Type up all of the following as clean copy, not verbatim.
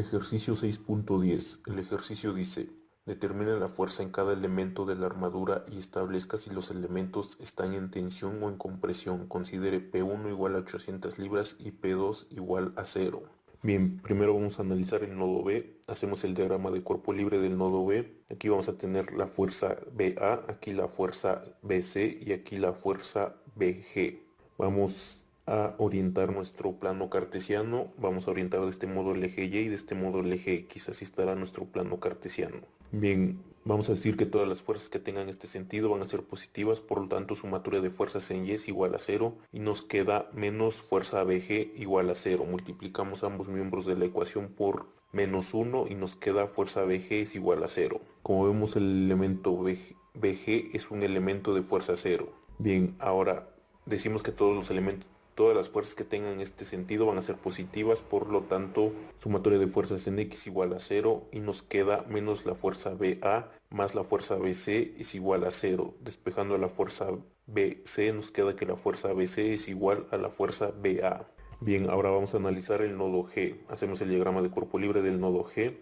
Ejercicio 6.10. El ejercicio dice: determina la fuerza en cada elemento de la armadura y establezca si los elementos están en tensión o en compresión. Considere P1 igual a 800 libras y P2 igual a 0. Bien, primero vamos a analizar el nodo B. Hacemos el diagrama de cuerpo libre del nodo B. Aquí vamos a tener la fuerza BA, aquí la fuerza BC y aquí la fuerza BG. Vamos a orientar nuestro plano cartesiano. Vamos a orientar de este modo el eje Y y de este modo el eje X. Así estará nuestro plano cartesiano. Bien, vamos a decir que todas las fuerzas que tengan este sentido van a ser positivas, por lo tanto sumatoria de fuerzas en Y es igual a 0 y nos queda menos fuerza BG igual a 0. Multiplicamos ambos miembros de la ecuación por menos 1 y nos queda fuerza BG es igual a 0. Como vemos, el elemento BG es un elemento de fuerza 0. Bien, ahora decimos que todas las fuerzas que tengan este sentido van a ser positivas, por lo tanto sumatoria de fuerzas en X igual a 0 y nos queda menos la fuerza BA más la fuerza BC es igual a 0. Despejando la fuerza BC nos queda que la fuerza BC es igual a la fuerza BA. Bien, ahora vamos a analizar el nodo G. Hacemos el diagrama de cuerpo libre del nodo G.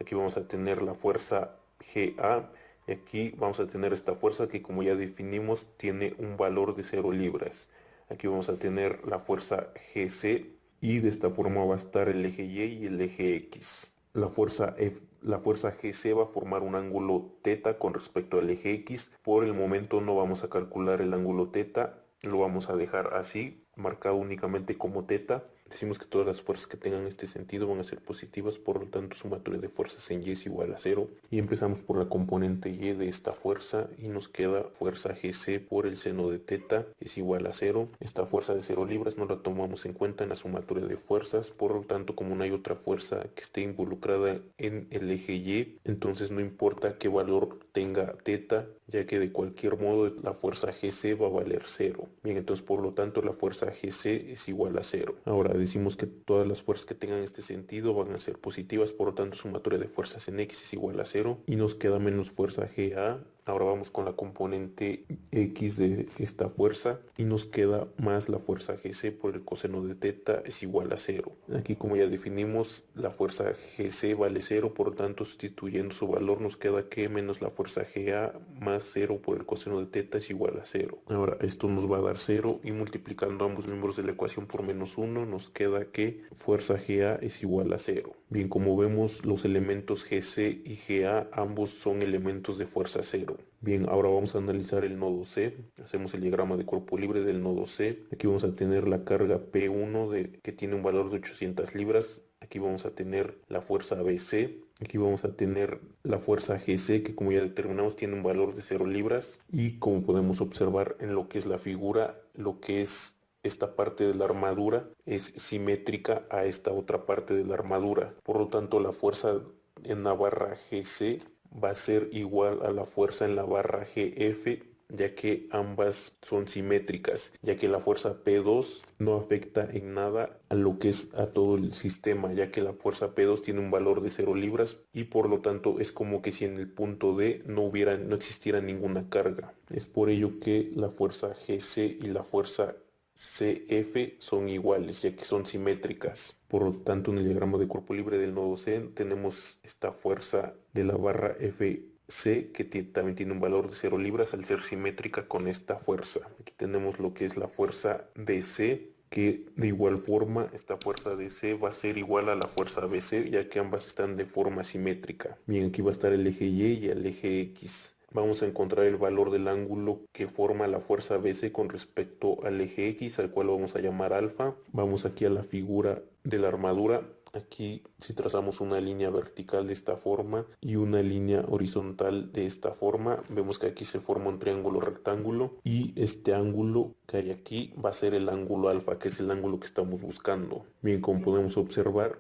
Aquí vamos a tener la fuerza GA y aquí vamos a tener esta fuerza que, como ya definimos, tiene un valor de 0 libras. Aquí vamos a tener la fuerza GC y de esta forma va a estar el eje Y y el eje X. La fuerza GC va a formar un ángulo θ con respecto al eje X. Por el momento no vamos a calcular el ángulo θ, lo vamos a dejar así, marcado únicamente como θ. Decimos que todas las fuerzas que tengan este sentido van a ser positivas, por lo tanto sumatoria de fuerzas en Y es igual a 0. Y empezamos por la componente Y de esta fuerza y nos queda fuerza GC por el seno de θ es igual a 0. Esta fuerza de 0 libras no la tomamos en cuenta en la sumatoria de fuerzas, por lo tanto, como no hay otra fuerza que esté involucrada en el eje Y, entonces no importa qué valor tenga θ, ya que de cualquier modo la fuerza GC va a valer 0. Bien, entonces por lo tanto la fuerza GC es igual a 0. Ahora decimos que todas las fuerzas que tengan este sentido van a ser positivas, por lo tanto sumatoria de fuerzas en X es igual a 0 y nos queda menos fuerza GA. Ahora vamos con la componente X de esta fuerza y nos queda más la fuerza GC por el coseno de θ es igual a 0. Aquí, como ya definimos, la fuerza GC vale 0, por lo tanto sustituyendo su valor nos queda que menos la fuerza GA más 0 por el coseno de θ es igual a 0. Ahora esto nos va a dar 0 y multiplicando ambos miembros de la ecuación por menos 1 nos queda que fuerza GA es igual a 0. Bien, como vemos, los elementos GC y GA ambos son elementos de fuerza 0. Bien, ahora vamos a analizar el nodo C. Hacemos el diagrama de cuerpo libre del nodo C. Aquí vamos a tener la carga P1 que tiene un valor de 800 libras. Aquí vamos a tener la fuerza BC. Aquí vamos a tener la fuerza GC, que, como ya determinamos, tiene un valor de 0 libras. Y como podemos observar en lo que es la figura, lo que es esta parte de la armadura es simétrica a esta otra parte de la armadura. Por lo tanto, la fuerza en la barra GC va a ser igual a la fuerza en la barra GF, ya que ambas son simétricas, ya que la fuerza P2 no afecta en nada a lo que es a todo el sistema, ya que la fuerza P2 tiene un valor de 0 libras y por lo tanto es como que si en el punto D no existiera ninguna carga. Es por ello que la fuerza GC y la fuerza CF son iguales, ya que son simétricas. Por lo tanto, en el diagrama de cuerpo libre del nodo C tenemos esta fuerza de la barra FC que también tiene un valor de 0 libras al ser simétrica con esta fuerza. Aquí tenemos lo que es la fuerza DC, que de igual forma esta fuerza DC va a ser igual a la fuerza BC, ya que ambas están de forma simétrica. Bien, aquí va a estar el eje Y y el eje X. Vamos a encontrar el valor del ángulo que forma la fuerza BC con respecto al eje X, al cual vamos a llamar alfa. Vamos aquí a la figura de la armadura. Aquí, si trazamos una línea vertical de esta forma y una línea horizontal de esta forma, vemos que aquí se forma un triángulo rectángulo y este ángulo que hay aquí va a ser el ángulo alfa, que es el ángulo que estamos buscando. Bien, como podemos observar,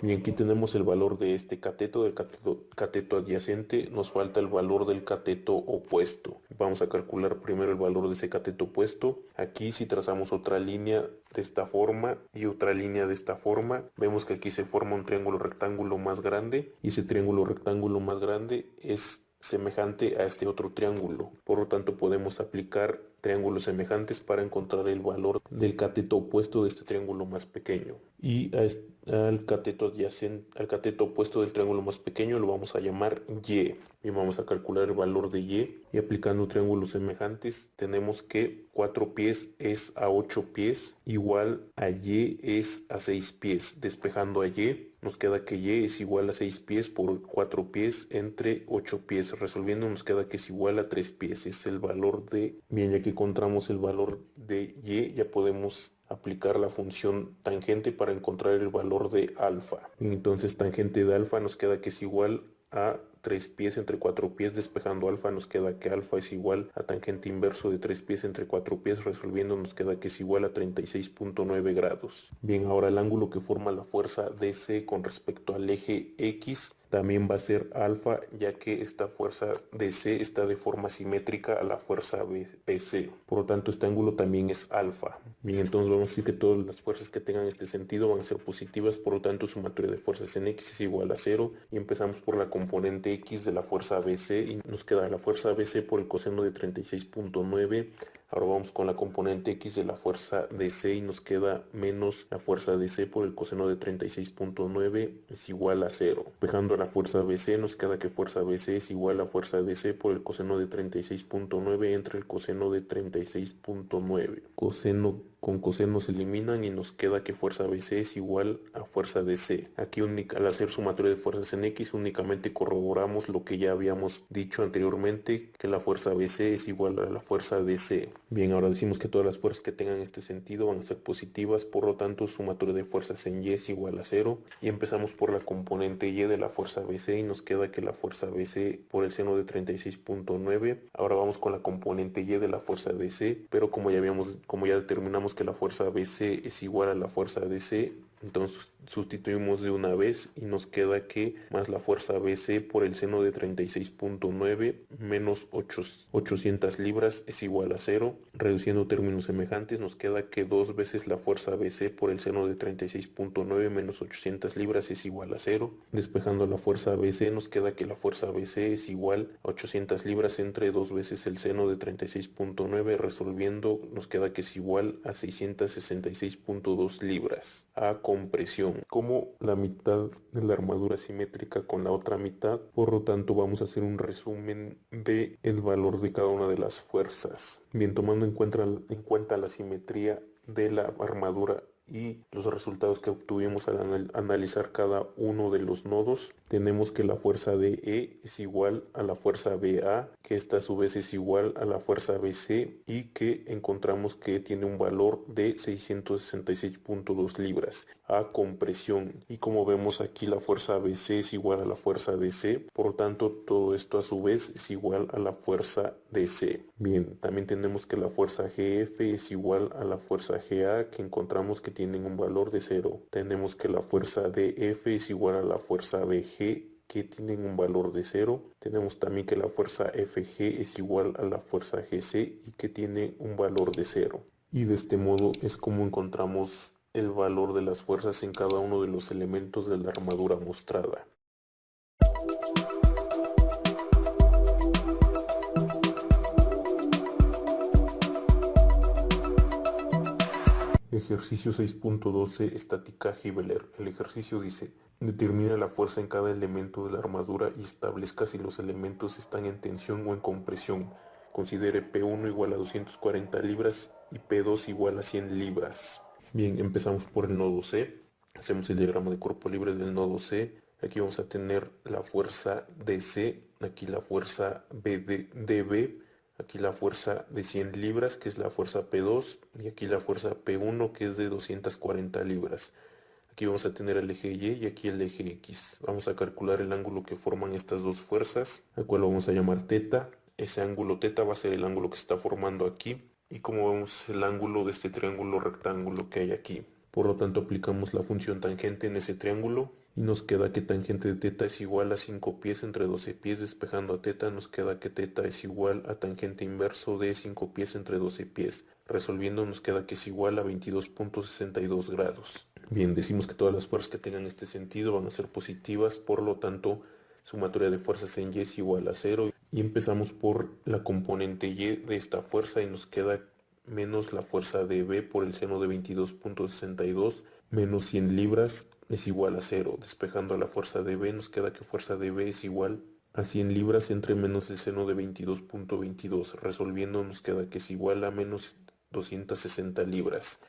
y aquí tenemos el valor de este cateto, del cateto adyacente. Nos falta el valor del cateto opuesto. Vamos a calcular primero el valor de ese cateto opuesto. Aquí, si trazamos otra línea de esta forma y otra línea de esta forma, vemos que aquí se forma un triángulo rectángulo más grande y ese triángulo rectángulo más grande es semejante a este otro triángulo. Por lo tanto, podemos aplicar triángulos semejantes para encontrar el valor del cateto opuesto de este triángulo más pequeño. Y al cateto adyacente, al cateto opuesto del triángulo más pequeño lo vamos a llamar y. Y vamos a calcular el valor de y aplicando triángulos semejantes tenemos que 4 pies es a 8 pies igual a y es a 6 pies. Despejando a y nos queda que y es igual a 6 pies por 4 pies entre 8 pies. Resolviendo nos queda que es igual a 3 pies. Es el valor de... Bien, ya que encontramos el valor de y, ya podemos aplicar la función tangente para encontrar el valor de alfa. Entonces tangente de alfa nos queda que es igual a 3 pies entre 4 pies. Despejando alfa nos queda que alfa es igual a tangente inverso de 3 pies entre 4 pies. Resolviendo nos queda que es igual a 36.9 grados. Bien, ahora el ángulo que forma la fuerza DC con respecto al eje X también va a ser alfa, ya que esta fuerza DC está de forma simétrica a la fuerza BC. Por lo tanto, este ángulo también es alfa. Bien, entonces vamos a decir que todas las fuerzas que tengan este sentido van a ser positivas. Por lo tanto, sumatoria de fuerzas en X es igual a 0. Y empezamos por la componente X de la fuerza BC. Y nos queda la fuerza BC por el coseno de 36.9. Ahora vamos con la componente X de la fuerza DC y nos queda menos la fuerza DC por el coseno de 36.9 es igual a 0. Despejando la fuerza BC nos queda que fuerza BC es igual a fuerza DC por el coseno de 36.9 entre el coseno de 36.9. Coseno con coseno se eliminan y nos queda que fuerza BC es igual a fuerza DC. Aquí al hacer sumatoria de fuerzas en X únicamente corroboramos lo que ya habíamos dicho anteriormente, que la fuerza BC es igual a la fuerza DC. Bien, ahora decimos que todas las fuerzas que tengan este sentido van a ser positivas, por lo tanto sumatoria de fuerzas en Y es igual a 0. Y empezamos por la componente Y de la fuerza BC y nos queda que la fuerza BC por el seno de 36.9. Ahora vamos con la componente Y de la fuerza DC, pero como ya determinamos que la fuerza BC es igual a la fuerza DC, entonces sustituimos de una vez y nos queda que más la fuerza BC por el seno de 36.9 menos 800 libras es igual a 0. Reduciendo términos semejantes nos queda que 2 veces la fuerza BC por el seno de 36.9 menos 800 libras es igual a 0. Despejando la fuerza BC nos queda que la fuerza BC es igual a 800 libras entre 2 veces el seno de 36.9. Resolviendo nos queda que es igual a 666.2 libras. A compresión. Como la mitad de la armadura simétrica con la otra mitad, por lo tanto vamos a hacer un resumen de el valor de cada una de las fuerzas. Bien, tomando en cuenta la simetría de la armadura y los resultados que obtuvimos al analizar cada uno de los nodos, tenemos que la fuerza DE es igual a la fuerza BA, que esta a su vez es igual a la fuerza BC y que encontramos que tiene un valor de 666.2 libras a compresión. Y como vemos aquí la fuerza BC es igual a la fuerza DC, por lo tanto todo esto a su vez es igual a la fuerza DC. Bien, también tenemos que la fuerza GF es igual a la fuerza GA, que encontramos que tienen un valor de 0. Tenemos que la fuerza DF es igual a la fuerza BG, que tienen un valor de 0. Tenemos también que la fuerza FG es igual a la fuerza GC y que tiene un valor de 0. Y de este modo es como encontramos el valor de las fuerzas en cada uno de los elementos de la armadura mostrada. Ejercicio 6.12 Estática Hibbeler. El ejercicio dice: determina la fuerza en cada elemento de la armadura y establezca si los elementos están en tensión o en compresión. Considere P1 igual a 240 libras y P2 igual a 100 libras. Bien, empezamos por el nodo C. Hacemos el diagrama de cuerpo libre del nodo C. Aquí vamos a tener la fuerza DC, aquí la fuerza DB, aquí la fuerza de 100 libras, que es la fuerza P2, y aquí la fuerza P1, que es de 240 libras. Aquí vamos a tener el eje Y y aquí el eje X. Vamos a calcular el ángulo que forman estas dos fuerzas, al cual lo vamos a llamar teta. Ese ángulo teta va a ser el ángulo que se está formando aquí. Y como vemos, es el ángulo de este triángulo rectángulo que hay aquí. Por lo tanto, aplicamos la función tangente en ese triángulo y nos queda que tangente de teta es igual a 5 pies entre 12 pies. Despejando a teta nos queda que teta es igual a tangente inverso de 5 pies entre 12 pies. Resolviendo nos queda que es igual a 22.62 grados. Bien, decimos que todas las fuerzas que tengan este sentido van a ser positivas, por lo tanto sumatoria de fuerzas en Y es igual a 0 Y empezamos por la componente Y de esta fuerza y nos queda menos la fuerza de B por el seno de 22.62 menos 100 libras es igual a 0. Despejando la fuerza de B nos queda que fuerza de B es igual a 100 libras entre menos el seno de 22.22. Resolviendo nos queda que es igual a menos 260 libras.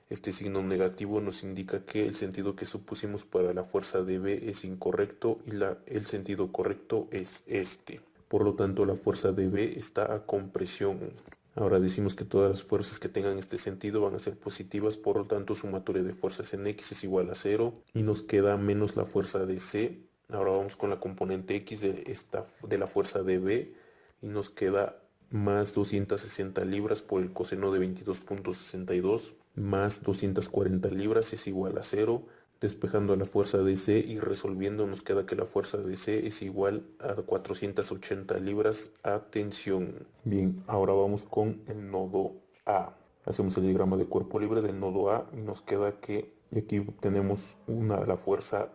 Este signo negativo nos indica que el sentido que supusimos para la fuerza de B es incorrecto y el sentido correcto es este. Por lo tanto, la fuerza de B está a compresión. Ahora decimos que todas las fuerzas que tengan este sentido van a ser positivas, por lo tanto sumatoria de fuerzas en X es igual a 0 y nos queda menos la fuerza de C. Ahora vamos con la componente X de la fuerza de B y nos queda más 260 libras por el coseno de 22.62 más 240 libras es igual a 0. Despejando la fuerza de C y resolviendo nos queda que la fuerza de C es igual a 480 libras a tensión. Bien, ahora vamos con el nodo A. Hacemos el diagrama de cuerpo libre del nodo A y nos queda que aquí tenemos la fuerza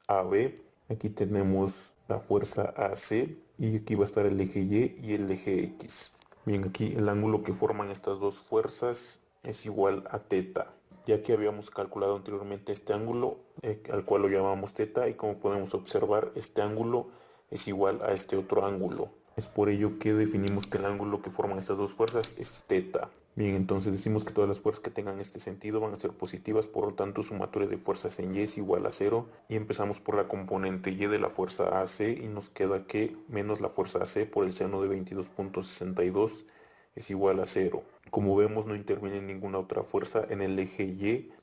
AB, aquí tenemos la fuerza AC y aquí va a estar el eje Y el eje X. Bien, aquí el ángulo que forman estas dos fuerzas es igual a teta. Ya que habíamos calculado anteriormente este ángulo, al cual lo llamamos teta, y como podemos observar, este ángulo es igual a este otro ángulo. Es por ello que definimos que el ángulo que forman estas dos fuerzas es teta. Bien, entonces decimos que todas las fuerzas que tengan este sentido van a ser positivas, por lo tanto sumatoria de fuerzas en Y es igual a 0. Y empezamos por la componente Y de la fuerza AC y nos queda que menos la fuerza AC por el seno de 22.62 es igual a 0. Como vemos, no interviene ninguna otra fuerza en el eje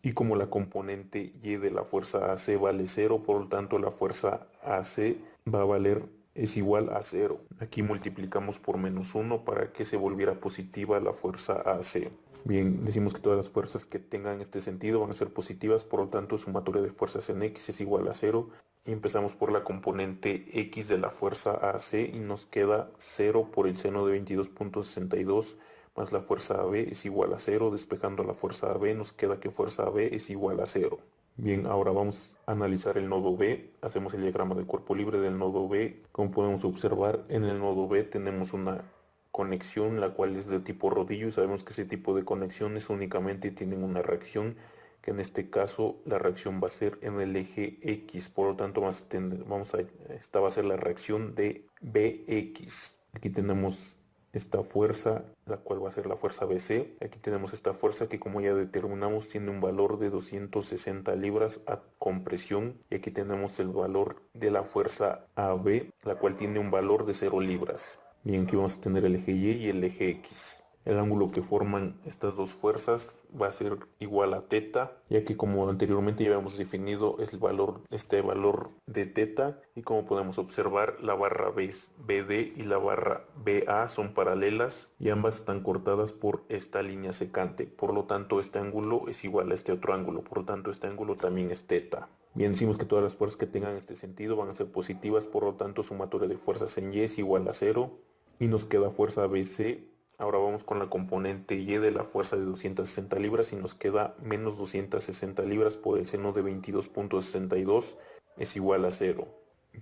Y como la componente Y de la fuerza AC vale 0, por lo tanto la fuerza AC va a valer es igual a 0. Aquí multiplicamos por menos 1 para que se volviera positiva la fuerza AC. Bien, decimos que todas las fuerzas que tengan este sentido van a ser positivas, por lo tanto sumatoria de fuerzas en X es igual a 0. Y empezamos por la componente X de la fuerza AC y nos queda 0 por el seno de 22.62 más la fuerza AB es igual a 0. Despejando la fuerza AB nos queda que fuerza AB es igual a 0. Bien, ahora vamos a analizar el nodo B. Hacemos el diagrama de cuerpo libre del nodo B. Como podemos observar, en el nodo B tenemos una conexión la cual es de tipo rodillo y sabemos que ese tipo de conexiones únicamente tienen una reacción, que en este caso la reacción va a ser en el eje X. Por lo tanto esta va a ser la reacción de BX. Aquí tenemos esta fuerza, la cual va a ser la fuerza BC. Aquí tenemos esta fuerza que, como ya determinamos, tiene un valor de 260 libras a compresión. Y aquí tenemos el valor de la fuerza AB, la cual tiene un valor de 0 libras. Bien, aquí vamos a tener el eje Y y el eje X. El ángulo que forman estas dos fuerzas va a ser igual a teta, ya que como anteriormente ya habíamos definido este valor de teta, y como podemos observar, la barra BD y la barra BA son paralelas y ambas están cortadas por esta línea secante. Por lo tanto, este ángulo es igual a este otro ángulo, por lo tanto este ángulo también es teta. Bien, decimos que todas las fuerzas que tengan este sentido van a ser positivas, por lo tanto sumatoria de fuerzas en Y es igual a 0 y nos queda fuerza BC. Ahora vamos con la componente Y de la fuerza de 260 libras y nos queda menos 260 libras por el seno de 22.62 es igual a 0.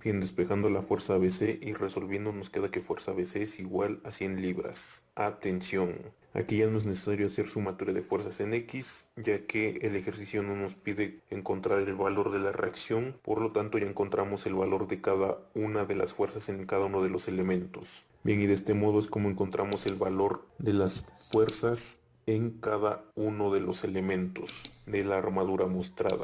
Bien, despejando la fuerza BC y resolviendo nos queda que fuerza BC es igual a 100 libras. Atención, aquí ya no es necesario hacer sumatoria de fuerzas en X, ya que el ejercicio no nos pide encontrar el valor de la reacción, por lo tanto ya encontramos el valor de cada una de las fuerzas en cada uno de los elementos. Bien, y de este modo es como encontramos el valor de las fuerzas en cada uno de los elementos de la armadura mostrada.